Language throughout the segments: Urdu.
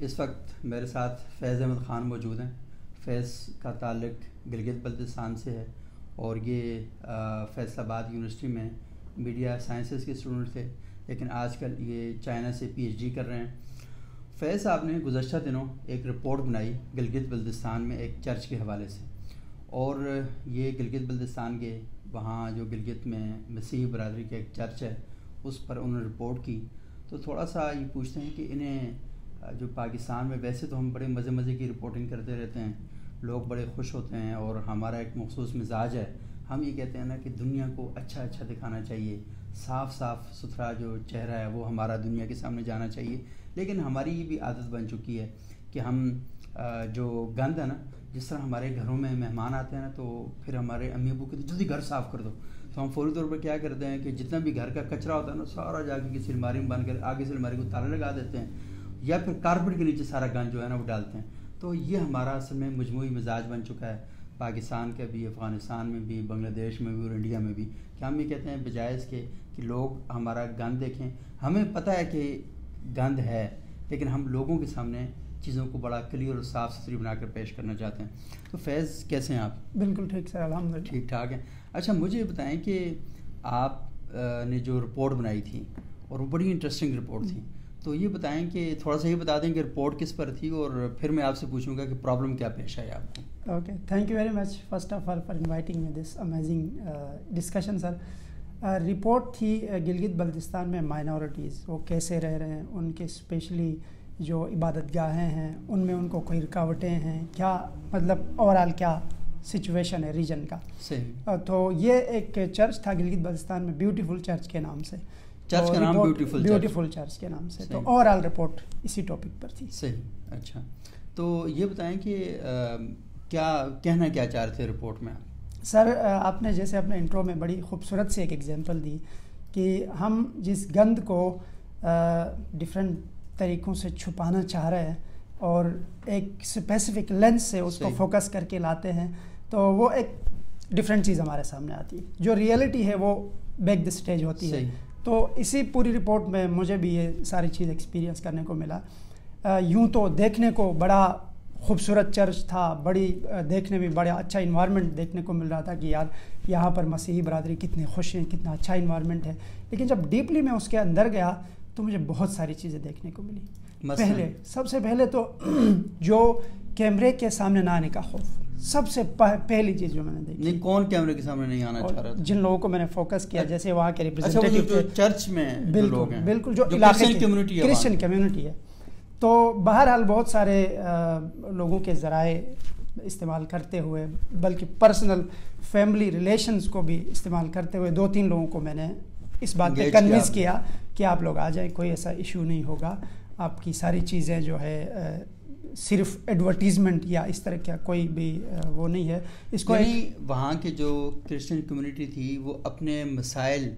اس وقت میرے ساتھ فیض احمد خان موجود ہیں. فیض کا تعلق گلگت بلتستان سے ہے اور یہ فیصل آباد یونیورسٹی میں میڈیا سائنسز کے اسٹوڈنٹ تھے، لیکن آج کل یہ چائنا سے پی ایچ ڈی کر رہے ہیں. فیض صاحب نے گزشتہ دنوں ایک رپورٹ بنائی گلگت بلتستان میں ایک چرچ کے حوالے سے، اور یہ گلگت بلتستان کے وہاں جو گلگت میں مسیحی برادری کا ایک چرچ ہے اس پر انہوں نے رپورٹ کی. تو تھوڑا سا یہ پوچھتے ہیں کہ انہیں جو پاکستان میں ویسے تو ہم بڑے مزے کی رپورٹنگ کرتے رہتے ہیں، لوگ بڑے خوش ہوتے ہیں اور ہمارا ایک مخصوص مزاج ہے، ہم یہ کہتے ہیں نا کہ دنیا کو اچھا دکھانا چاہیے، صاف ستھرا جو چہرہ ہے وہ ہمارا دنیا کے سامنے جانا چاہیے. لیکن ہماری یہ بھی عادت بن چکی ہے کہ ہم جو گند ہے نا، جس طرح ہمارے گھروں میں مہمان آتے ہیں نا تو پھر ہمارے امی ابو کہتے ہیں جلدی گھر صاف کر دو، تو ہم فوری طور پر کیا کرتے ہیں کہ جتنا بھی گھر کا کچرا ہوتا ہے نا سارا جا کے کسی الماری میں بند کر آگے سے الماری کو تالا لگا دیتے ہیں، یا پھر کارپیٹ کے نیچے سارا گند جو ہے نا وہ ڈالتے ہیں. تو یہ ہمارا اصل میں مجموعی مزاج بن چکا ہے پاکستان کا بھی، افغانستان میں بھی، بنگلہ دیش میں بھی اور انڈیا میں بھی، کہ ہم یہ کہتے ہیں بجائے اس کے کہ لوگ ہمارا گند دیکھیں. ہمیں پتہ ہے کہ گند ہے، لیکن ہم لوگوں کے سامنے چیزوں کو بڑا کلیئر اور صاف ستھری بنا کر پیش کرنا چاہتے ہیں. تو فیض کیسے ہیں آپ؟ بالکل ٹھیک سر، الحمدللہ ٹھیک ٹھاک ہیں. اچھا مجھے یہ بتائیں کہ آپ نے جو رپورٹ بنائی تھی اور وہ بڑی انٹرسٹنگ رپورٹ تھی، تو یہ بتائیں کہ تھوڑا سا یہ بتا دیں کہ رپورٹ کس پر تھی، اور پھر میں آپ سے پوچھوں گا کہ پرابلم کیا پیش آئی آپ کو. Okay, thank you very much first of all for inviting me this amazing discussion sir. Report تھی گلگت بلتستان میں مائنورٹیز وہ کیسے رہ رہے ہیں، ان کے اسپیشلی جو عبادت گاہیں ہیں ان میں ان کو کوئی رکاوٹیں ہیں کیا، مطلب اوور آل کیا سچویشن ہے ریجن کا. صحیح. تو یہ ایک چرچ تھا گلگت بلتستان میں، بیوٹیفل چرچ کے نام سے، چرچ کا نام بیوٹیفل چرچ کے نام سے. تو اوور آل رپورٹ اسی ٹاپک پر تھی. صحیح. اچھا تو یہ بتائیں کہ کیا کہنا کیا چاہ رہے تھے رپورٹ میں آپ؟ سر آپ نے جیسے اپنے انٹرو میں بڑی خوبصورت سے ایک ایگزامپل دی کہ ہم جس گند کو ڈفرینٹ طریقوں سے چھپانا چاہ رہے ہیں اور ایک اسپیسیفک لینس سے اس کو فوکس کر کے لاتے ہیں، تو وہ ایک ڈفرینٹ چیز ہمارے سامنے آتی ہے. جو ریئلٹی ہے وہ بیک دا اسٹیج ہوتی ہے. تو اسی پوری رپورٹ میں مجھے بھی یہ ساری چیز ایکسپیرینس کرنے کو ملا. یوں تو دیکھنے کو بڑا خوبصورت چرچ تھا، بڑی دیکھنے میں بڑا اچھا انوائرمنٹ دیکھنے کو مل رہا تھا کہ یار یہاں پر مسیحی برادری کتنے خوش ہیں، کتنا اچھا انوائرمنٹ ہے. لیکن جب ڈیپلی میں اس کے اندر گیا تو مجھے بہت ساری چیزیں دیکھنے کو ملی. سب سے پہلے تو جو کیمرے کے سامنے نہ آنے کا خوف، سب سے پہلی چیز جو میں نے دیکھی. نہیں، کون کیمرے کے سامنے نہیں آنا چاہ رہا تھا؟ جن لوگوں کو میں نے فوکس کیا، جیسے وہاں کے ریپرزنٹیٹیو چرچ میں لوگ ہیں، بالکل جو علاقے کی کرسچن کمیونٹی ہے. تو بہرحال بہت سارے لوگوں کے ذرائع استعمال کرتے ہوئے، بلکہ پرسنل فیملی ریلیشنز کو بھی استعمال کرتے ہوئے 2-3 لوگوں کو میں نے اس بات پہ کنوینس کیا کہ آپ لوگ آ جائیں، کوئی ایسا ایشو نہیں ہوگا، آپ کی ساری چیزیں جو ہے صرف ایڈورٹیزمنٹ یا اس طرح کا کوئی بھی وہ نہیں ہے. اس کو وہاں کے جو کرسچن کمیونٹی تھی وہ اپنے مسائل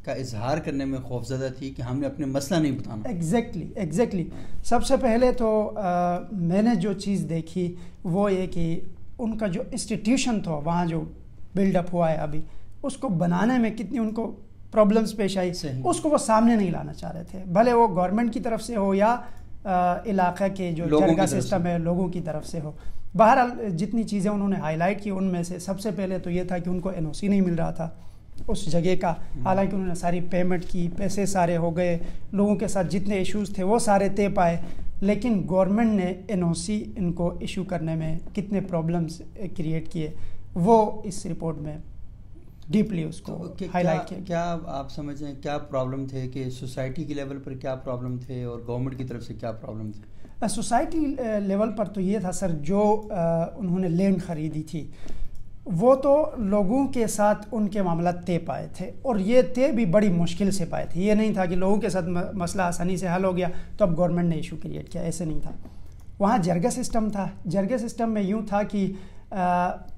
کا اظہار کرنے میں خوفزدہ تھی کہ ہم نے اپنے مسئلہ نہیں بتانا. ایگزیکٹلی. سب سے پہلے تو میں نے جو چیز دیکھی وہ یہ کہ ان کا جو انسٹیٹیوشن تھا وہاں جو بلڈ اپ ہوا ہے ابھی، اس کو بنانے میں کتنی ان کو پرابلمس پیش آئی، اس کو وہ سامنے نہیں لانا چاہ رہے تھے، بھلے وہ گورنمنٹ کی طرف سے ہو یا علاقہ کے جو جرگہ سسٹم ہے لوگوں کی طرف سے ہو. بہرحال جتنی چیزیں انہوں نے ہائی لائٹ کی ان میں سے سب سے پہلے تو یہ تھا کہ ان کو NOC نہیں مل رہا تھا اس جگہ کا، حالانکہ انہوں نے ساری پیمنٹ کی، پیسے سارے ہو گئے، لوگوں کے ساتھ جتنے ایشوز تھے وہ سارے طے پائے، لیکن گورنمنٹ نے NOC ان کو ایشو کرنے میں کتنے پرابلمس کریٹ کیے وہ اس رپورٹ میں ڈیپلی اس کو ہائی لائٹ کیا. کیا آپ سمجھیں کیا پرابلم تھے کہ سوسائٹی کے لیول پر کیا پرابلم تھے اور گورنمنٹ کی طرف سے کیا پرابلم تھے؟ سوسائٹی لیول پر تو یہ تھا سر، جو انہوں نے لینڈ خریدی تھی وہ تو لوگوں کے ساتھ ان کے معاملات طے پائے تھے، اور یہ طے بھی بڑی مشکل سے پائے تھے. یہ نہیں تھا کہ لوگوں کے ساتھ مسئلہ آسانی سے حل ہو گیا تو اب گورنمنٹ نے ایشو کریٹ کیا، ایسے نہیں تھا. وہاں جرگہ سسٹم تھا. جرگہ سسٹم میں یوں تھا کہ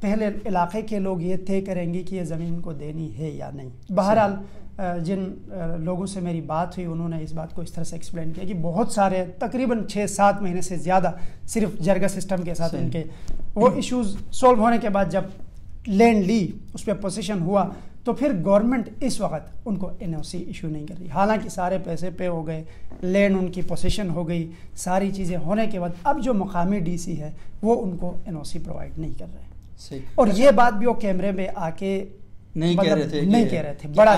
پہلے علاقے کے لوگ یہ طے کریں گے کہ یہ زمین کو دینی ہے یا نہیں. بہرحال جن لوگوں سے میری بات ہوئی انہوں نے اس بات کو اس طرح سے ایکسپلین کیا کہ بہت سارے تقریباً 6-7 مہینے سے زیادہ صرف جرگہ سسٹم کے ساتھ ان کے وہ ایشوز سولو ہونے کے بعد جب لینڈ لی، اس پہ پوزیشن ہوا، تو پھر گورنمنٹ اس وقت ان کو NOC ایشو نہیں کر رہی، حالانکہ سارے پیسے پے ہو گئے، لینڈ ان کی پوزیشن ہو گئی، ساری چیزیں ہونے کے بعد اب جو مقامی DC ہے وہ ان کو NOC پرووائڈ نہیں کر رہے، اور یہ بات بھی وہ کیمرے میں آ کے نہیں کہہ رہے تھے بڑا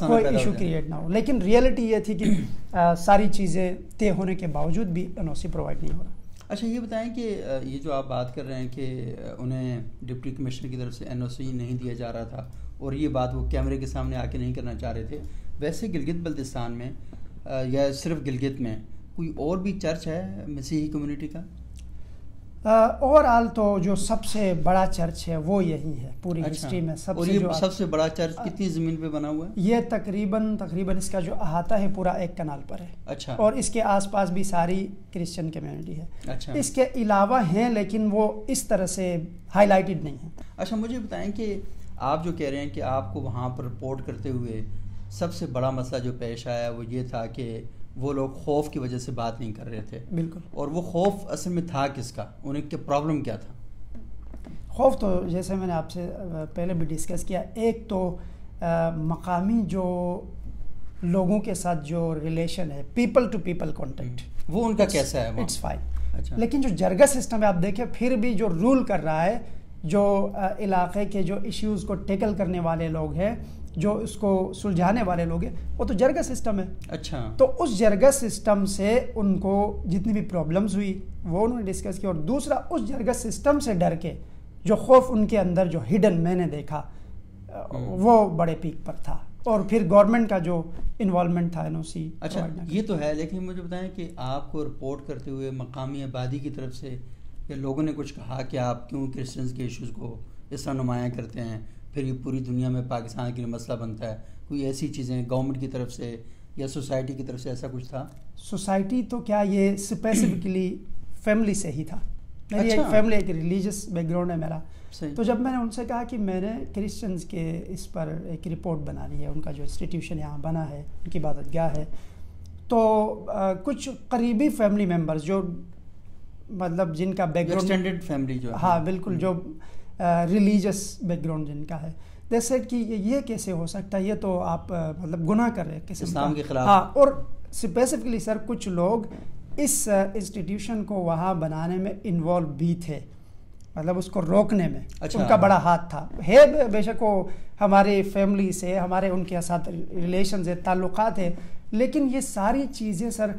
کوئی ایشو کریٹ نہ ہو، لیکن ریئلٹی یہ تھی کہ ساری چیزیں طے ہونے کے باوجود بھی NOC پرووائڈ نہیں ہو رہا۔ اچھا یہ بتائیں کہ یہ جو آپ بات کر رہے ہیں کہ انہیں ڈپٹی کمشنر کی طرف سے NOC نہیں دیا جا رہا تھا، اور یہ بات وہ کیمرے کے سامنے آ کے نہیں کرنا چاہ رہے تھے، ویسے گلگت بلتستان میں یا صرف گلگت میں کوئی اور بھی چرچ ہے مسیحی کمیونٹی کا؟ اوور آل تو جو سب سے بڑا چرچ ہے وہ یہی ہے پوری ہسٹری میں۔ سب سے بڑا چرچ کتنی زمین پہ بنا ہوا ہے؟ یہ تقریباً اس کا جو احاطہ ہے پورا 1 کنال پر ہے۔ اچھا، اور اس کے آس پاس بھی ساری کرسچن کمیونٹی ہے۔ اچھا، اس کے علاوہ ہیں لیکن وہ اس طرح سے ہائی لائٹڈ نہیں ہیں۔ اچھا مجھے بتائیں کہ آپ جو کہہ رہے ہیں کہ آپ کو وہاں پر رپورٹ کرتے ہوئے سب سے بڑا مسئلہ جو پیش آیا وہ یہ تھا کہ وہ لوگ خوف کی وجہ سے بات نہیں کر رہے تھے۔ بالکل۔ اور وہ خوف اصل میں تھا کس کا؟ انہیں کی پرابلم کیا تھا؟ خوف تو جیسے میں نے آپ سے پہلے بھی ڈسکس کیا، ایک تو مقامی جو لوگوں کے ساتھ جو ریلیشن ہے، پیپل ٹو پیپل کانٹیکٹ، وہ ان کا کیسا ہے؟ It's fine. اچھا، لیکن جو جرگہ سسٹم ہے آپ دیکھیں پھر بھی جو رول کر رہا ہے، جو علاقے کے جو ایشوز کو ٹیکل کرنے والے لوگ ہیں، جو اس کو سلجھانے والے لوگ ہیں، وہ تو جرگہ سسٹم ہے۔ اچھا، تو اس جرگہ سسٹم سے ان کو جتنی بھی پرابلمز ہوئی وہ انہوں نے ڈسکس کی، اور دوسرا اس جرگہ سسٹم سے ڈر کے جو خوف ان کے اندر جو ہڈن میں نے دیکھا وہ بڑے پیک پر تھا، اور پھر گورنمنٹ کا جو انوالومنٹ تھا NOC۔ اچھا یہ تو ہے، لیکن مجھے بتائیں کہ آپ کو رپورٹ کرتے ہوئے مقامی آبادی کی طرف سے یا لوگوں نے کچھ کہا کہ آپ کیوں کرسچنز کے ایشوز کو اس طرح نمایاں کرتے ہیں، پھر یہ پوری دنیا میں پاکستان کے لیے مسئلہ بنتا ہے؟ کوئی ایسی چیزیں گورنمنٹ کی طرف سے یا سوسائٹی کی طرف سے ایسا کچھ تھا؟ سوسائٹی تو کیا، یہ اسپیسیفکلی فیملی سے ہی تھا۔ میری ایک فیملی، ایک ریلیجیس بیک گراؤنڈ ہے میرا، تو جب میں نے ان سے کہا کہ میں نے کرسچنز کے اس پر ایک رپورٹ بنانی ہے، ان کا جو انسٹیٹیوشن یہاں بنا ہے، ان کی عبادت گاہ ہے، تو کچھ قریبی فیملی ممبرز جو مطلب جن کا بیک گراؤنڈ ایکسٹینڈڈ فیملی جو، ہاں بالکل، جو ریلیجیس بیک گراؤنڈ جن کا ہے، دے سیڈ کہ یہ کیسے ہو سکتا ہے، یہ تو آپ مطلب گناہ کر رہے ہیں اسلام کے خلاف۔ ہاں، اور اسپیسیفکلی سر کچھ لوگ اس انسٹیٹیوشن کو وہاں بنانے میں انوالو بھی تھے، مطلب اس کو روکنے میں ان کا بڑا ہاتھ تھا۔ ہے بے شک وہ ہماری فیملی سے، ہمارے ان کے ساتھ ریلیشنز ہے، تعلقات ہے، لیکن یہ ساری چیزیں سر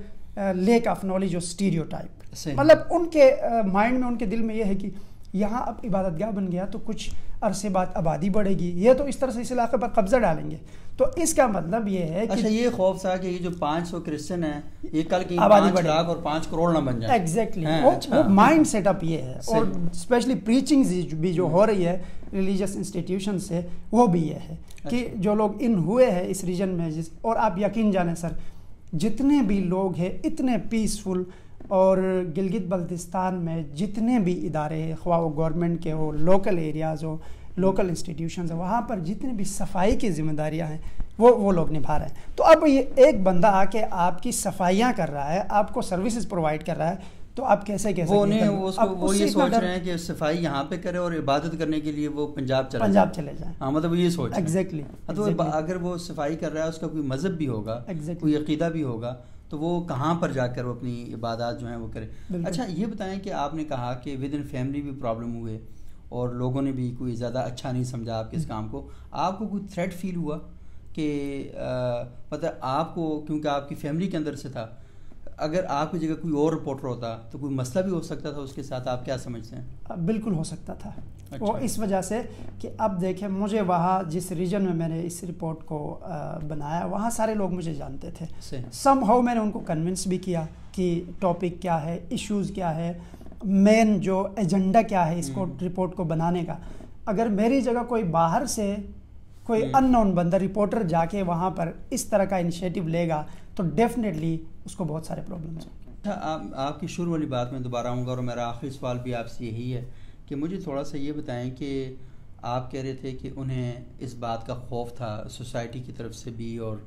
لیک آف نالج اور اسٹیریوٹائپ، مطلب ان کے مائنڈ میں، ان کے دل میں یہ ہے کہ یہاں اب عبادت گاہ بن گیا تو کچھ عرصے بعد آبادی بڑھے گی، یہ تو اس طرح سے اس علاقے پر قبضہ ڈالیں گے، تو اس کا مطلب یہ ہے کہ اچھا یہ خوف تھا کہ یہ جو 500 کرسچن ہیں یہ کل کی 5 لاکھ اور 5 کروڑ نہ بن جائیں۔ ایگزیکٹلی، وہ مائنڈ سیٹ اپ یہ ہے، اور اسپیشلی پریچنگ بھی جو ہو رہی ہے ریلیجیس انسٹیٹیوشن سے، وہ بھی یہ ہے کہ جو لوگ ان ہوئے ہیں اس ریجن میں، اور آپ یقین جانیں سر جتنے بھی لوگ ہیں اتنے پیسفل، اور گلگت بلتستان میں جتنے بھی ادارے ہیں، خواہ وہ گورنمنٹ کے ہو، لوکل ایریاز ہو، لوکل انسٹیٹیوشنز ہیں، وہاں پر جتنے بھی صفائی کی ذمہ داریاں ہیں وہ لوگ نبھا رہے ہیں۔ تو اب یہ ایک بندہ آ کے آپ کی صفائیاں کر رہا ہے، آپ کو سروسز پرووائڈ کر رہا ہے، تو آپ کیسے وہ یہ سوچ رہے ہیں کہ صفائی یہاں پہ کرے اور عبادت کرنے کے لیے وہ پنجاب چلے جائیں۔ ہاں مطلب یہ سوچ ایگزیکٹلی، اگر وہ صفائی کر رہا ہے اس کا کوئی مذہب بھی ہوگا، کوئی عقیدہ بھی ہوگا، تو وہ کہاں پر جا کر وہ اپنی عبادات جو ہیں وہ کرے۔ اچھا یہ بتائیں کہ آپ نے کہا کہ ود ان فیملی بھی پرابلم ہوئے اور لوگوں نے بھی کوئی زیادہ اچھا نہیں سمجھا آپ کے اس کام کو، آپ کو کوئی تھریٹ فیل ہوا کہ مطلب آپ کو، کیونکہ آپ کی فیملی کے اندر سے تھا، اگر آپ کی جگہ کوئی اور رپورٹر ہوتا تو کوئی مسئلہ بھی ہو سکتا تھا اس کے ساتھ، آپ کیا سمجھتے ہیں؟ بالکل ہو سکتا تھا۔ وہ اس وجہ سے کہ اب دیکھیں مجھے وہاں جس ریجن میں میں نے اس رپورٹ کو بنایا وہاں سارے لوگ مجھے جانتے تھے، سم ہاؤ میں نے ان کو کنونس بھی کیا کہ ٹاپک کیا ہے، ایشوز کیا ہے، مین جو ایجنڈا کیا ہے اس کو رپورٹ کو بنانے کا۔ اگر میری جگہ کوئی باہر سے کوئی ان نون بندہ رپورٹر جا کے وہاں پر اس طرح کا انیشیٹو لے گا تو ڈیفینیٹلی اس کو بہت سارے پرابلمس ہوں۔ آپ کی شروع والی بات میں دوبارہ آؤں گا، اور میرا آخری سوال بھی آپ سے یہی ہے کہ مجھے تھوڑا سا یہ بتائیں کہ آپ کہہ رہے تھے کہ انہیں اس بات کا خوف تھا سوسائٹی کی طرف سے بھی اور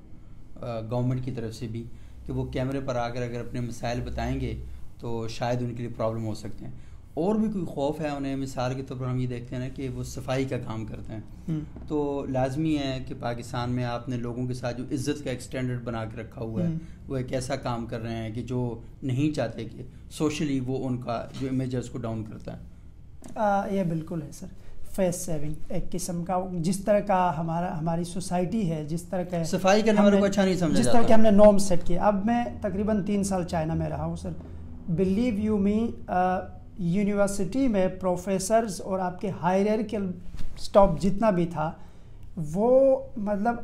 گورنمنٹ کی طرف سے بھی کہ وہ کیمرے پر آ کر اگر اپنے مسائل بتائیں گے تو شاید ان کے لیے پرابلم ہو سکتے ہیں، اور بھی کوئی خوف ہے انہیں. مثال کے طور پر ہم یہ دیکھتے ہیں نا کہ وہ صفائی کا کام کرتے ہیں, تو لازمی ہے کہ پاکستان میں آپ نے لوگوں کے ساتھ جو عزت کا ایک سٹینڈرڈ بنا کے رکھا ہوا ہے, وہ ایک ایسا کام کر رہے ہیں کہ جو نہیں چاہتے کہ سوشلی وہ ان کا جو امیج ہے اس کو ڈاؤن کرتا ہے. یہ بالکل ہے سر, فیس سیونگ ایک قسم کا, جس طرح کا ہماری سوسائٹی ہے, جس طرح کا صفائی کرنے والوں کو اچھا نہیں سمجھا جس جاتا, طرح کے ہم نے نارم سیٹ کیے. اب میں تقریباً 3 سال چائنا میں رہا ہوں سر. بلیو یو می, یونیورسٹی میں پروفیسرز اور آپ کے ہائرارکل اسٹاف جتنا بھی تھا, وہ مطلب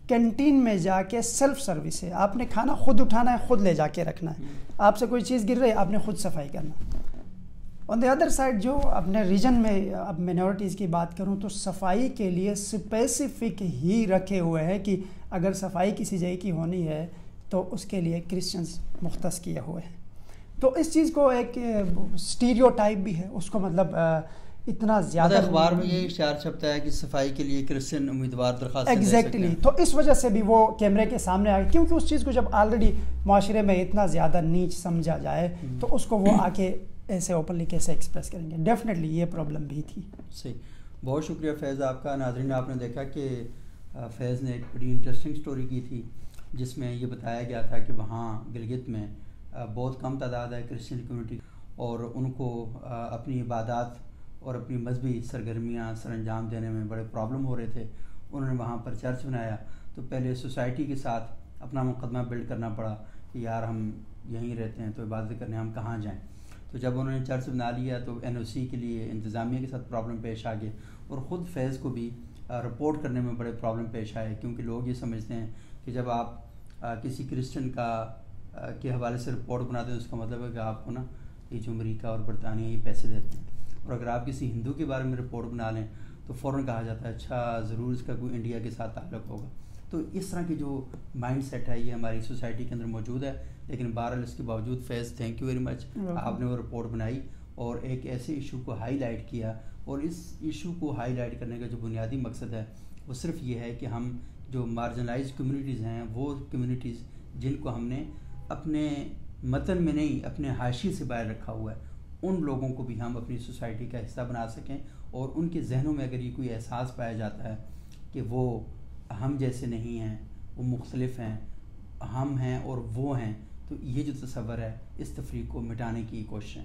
کینٹین میں جا کے سیلف سروس ہے. آپ نے کھانا خود اٹھانا ہے, خود لے جا کے رکھنا ہے. آپ سے کوئی چیز گر رہی ہے, آپ نے خود صفائی کرنا. آن دی ادر سائڈ جو اپنے ریجن میں اب مینورٹیز کی بات کروں تو صفائی کے لیے اسپیسیفک ہی رکھے ہوئے ہیں کہ اگر صفائی کسی جگہ کی ہونی ہے تو اس کے لیے کرسچنز مختص کیے ہوئے ہیں. تو اس چیز کو ایک اسٹیریو ٹائپ بھی ہے, اس کو مطلب اتنا زیادہ اخبار میں یہ اشتہار چھپتا ہے کہ صفائی کے لیے کرسچن امیدوار درخواست ایگزیکٹلی. تو اس وجہ سے بھی وہ کیمرے کے سامنے آئے, کیونکہ اس چیز کو جب آلریڈی معاشرے میں اتنا زیادہ نیچ سمجھا جائے تو اس کو وہ آ کے ایسے اوپنلی کیسے ایکسپریس کریں گے. ڈیفینیٹلی یہ پرابلم بھی تھی. صحیح, بہت شکریہ فیض آپ کا. ناظرین آپ نے دیکھا کہ فیض نے ایک بڑی انٹرسٹنگ سٹوری کی تھی جس میں یہ بتایا گیا تھا کہ وہاں گلگت میں بہت کم تعداد ہے کرسچن کمیونٹی, اور ان کو اپنی عبادات اور اپنی مذہبی سرگرمیاں سر انجام دینے میں بڑے پرابلم ہو رہے تھے. انہوں نے وہاں پر چرچ بنایا, تو پہلے سوسائٹی کے ساتھ اپنا مقدمہ بلڈ کرنا پڑا کہ یار ہم یہیں رہتے ہیں تو عبادت کرنے ہم کہاں جائیں. تو جب انہوں نے چرچ بنا لیا تو NOC کے لیے انتظامیہ کے ساتھ پرابلم پیش آ گئے, اور خود فیض کو بھی رپورٹ کرنے میں بڑے پرابلم پیش آئے, کیونکہ لوگ یہ سمجھتے ہیں کہ جب آپ کسی کرسچن کے حوالے سے رپورٹ بناتے ہیں اس کا مطلب ہے کہ آپ کو نا یہ جو امریکہ اور برطانیہ یہ پیسے دیتے ہیں, اور اگر آپ کسی ہندو کے بارے میں رپورٹ بنا لیں تو فوراً کہا جاتا ہے اچھا ضرور اس کا کوئی انڈیا کے ساتھ تعلق ہوگا. تو اس طرح کی جو مائنڈ سیٹ ہے یہ ہماری سوسائٹی کے اندر موجود ہے. لیکن بہرحال اس کے باوجود فیض تھینک یو ویری مچ, آپ نے وہ رپورٹ بنائی اور ایک ایسے ایشو کو ہائی لائٹ کیا, اور اس ایشو کو ہائی لائٹ کرنے کا جو بنیادی مقصد ہے وہ صرف یہ ہے کہ ہم جو مارجنلائز کمیونٹیز ہیں, وہ کمیونٹیز جن کو ہم نے اپنے متن میں نہیں اپنے حاشیے سے باہر رکھا ہوا ہے, ان لوگوں کو بھی ہم اپنی سوسائٹی کا حصہ بنا سکیں, اور ان کے ذہنوں میں اگر یہ کوئی احساس پایا جاتا ہے کہ وہ ہم جیسے نہیں ہیں, وہ مختلف ہیں, ہم ہیں اور وہ ہیں, تو یہ جو تصور ہے اس تفریق کو مٹانے کی کوشش ہے.